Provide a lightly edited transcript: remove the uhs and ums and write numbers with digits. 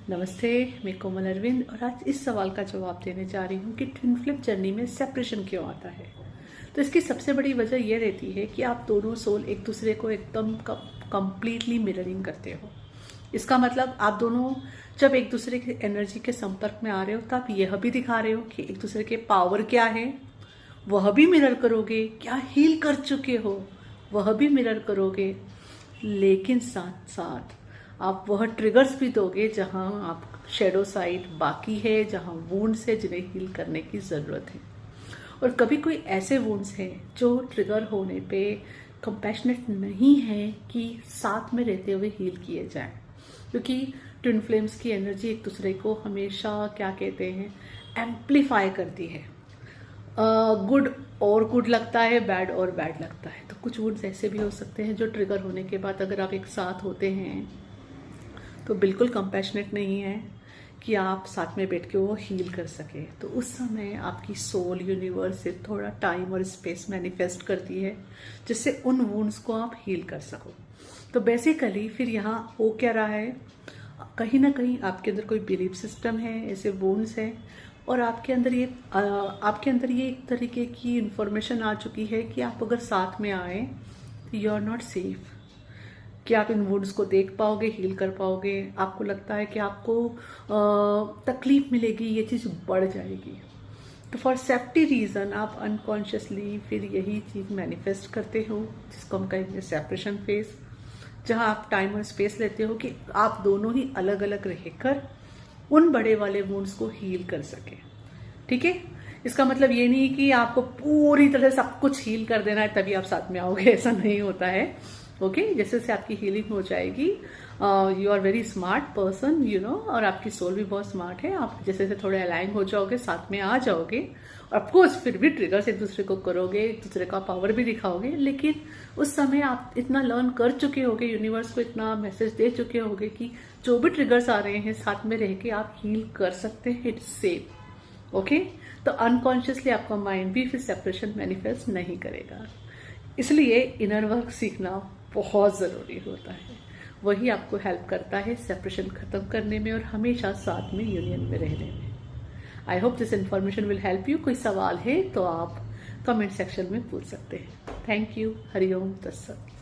नमस्ते, मैं कोमल अरविंद और आज इस सवाल का जवाब देने जा रही हूँ कि ट्विन फ्लिप जर्नी में सेपरेशन क्यों आता है। तो इसकी सबसे बड़ी वजह यह रहती है कि आप दोनों सोल एक दूसरे को एकदम कंप्लीटली मिररिंग करते हो। इसका मतलब आप दोनों जब एक दूसरे की एनर्जी के संपर्क में आ रहे हो तो आप यह भी दिखा रहे हो कि एक दूसरे के पावर क्या है, वह भी मिरर करोगे। क्या हील कर चुके हो वह भी मिरर करोगे, लेकिन साथ साथ आप वह ट्रिगर्स भी दोगे जहां आप शेडो साइड बाकी है, जहां वुंड्स है जिन्हें हील करने की ज़रूरत है। और कभी कोई ऐसे वुंड्स हैं जो ट्रिगर होने पे कंपैशनेट नहीं है कि साथ में रहते हुए हील किए जाएं, क्योंकि ट्विन फ्लेम्स की एनर्जी एक दूसरे को हमेशा क्या कहते हैं, एम्पलीफाई करती है। गुड और गुड लगता है, बैड और बैड लगता है। तो कुछ वुंड्स ऐसे भी हो सकते हैं जो ट्रिगर होने के बाद अगर आप एक साथ होते हैं तो बिल्कुल कंपैशनेट नहीं है कि आप साथ में बैठ के वो हील कर सके। तो उस समय आपकी सोल यूनिवर्स से थोड़ा टाइम और स्पेस मैनिफेस्ट करती है जिससे उन वुंड्स को आप हील कर सको। तो बेसिकली फिर यहाँ हो क्या रहा है, कहीं ना कहीं आपके अंदर कोई बिलीफ सिस्टम है, ऐसे वुंड्स हैं और आपके अंदर ये एक तरीके की इंफॉर्मेशन आ चुकी है कि आप अगर साथ में आए यू आर नॉट सेफ, कि आप इन वुंड्स को देख पाओगे, हील कर पाओगे। आपको लगता है कि आपको तकलीफ मिलेगी, ये चीज़ बढ़ जाएगी। तो फॉर सेफ्टी रीज़न आप अनकॉन्शियसली फिर यही चीज़ मैनिफेस्ट करते हो, जिसको हम कहेंगे सेपरेशन फेज, जहां आप टाइम और स्पेस लेते हो कि आप दोनों ही अलग अलग रहकर उन बड़े वाले वुंड्स को हील कर सके। ठीक है, इसका मतलब ये नहीं कि आपको पूरी तरह सब कुछ हील कर देना है तभी आप साथ में आओगे, ऐसा नहीं होता है। ओके, जैसे से आपकी हीलिंग हो जाएगी, you are very smart person, you know, और आपकी सोल भी बहुत स्मार्ट है। आप जैसे से थोड़े अलाइन हो जाओगे, साथ में आ जाओगे, और ऑफकोर्स फिर भी ट्रिगर्स एक दूसरे को करोगे, एक दूसरे का पावर भी दिखाओगे, लेकिन उस समय आप इतना लर्न कर चुके होगे, यूनिवर्स को इतना मैसेज दे चुके होगे कि जो भी ट्रिगर्स आ रहे हैं साथ में रह के आप हील कर सकते हैं, इट्स सेफ। ओके, तो अनकॉन्शियसली आपका माइंड भी फिर सेपरेशन मैनिफेस्ट नहीं करेगा। इसलिए इनर वर्क सीखना बहुत ज़रूरी होता है, वही आपको हेल्प करता है सेपरेशन खत्म करने में और हमेशा साथ में यूनियन में रहने में। I hope this information will help you. कोई सवाल है तो आप कमेंट सेक्शन में पूछ सकते हैं। Thank you. हरिओम तत्सत।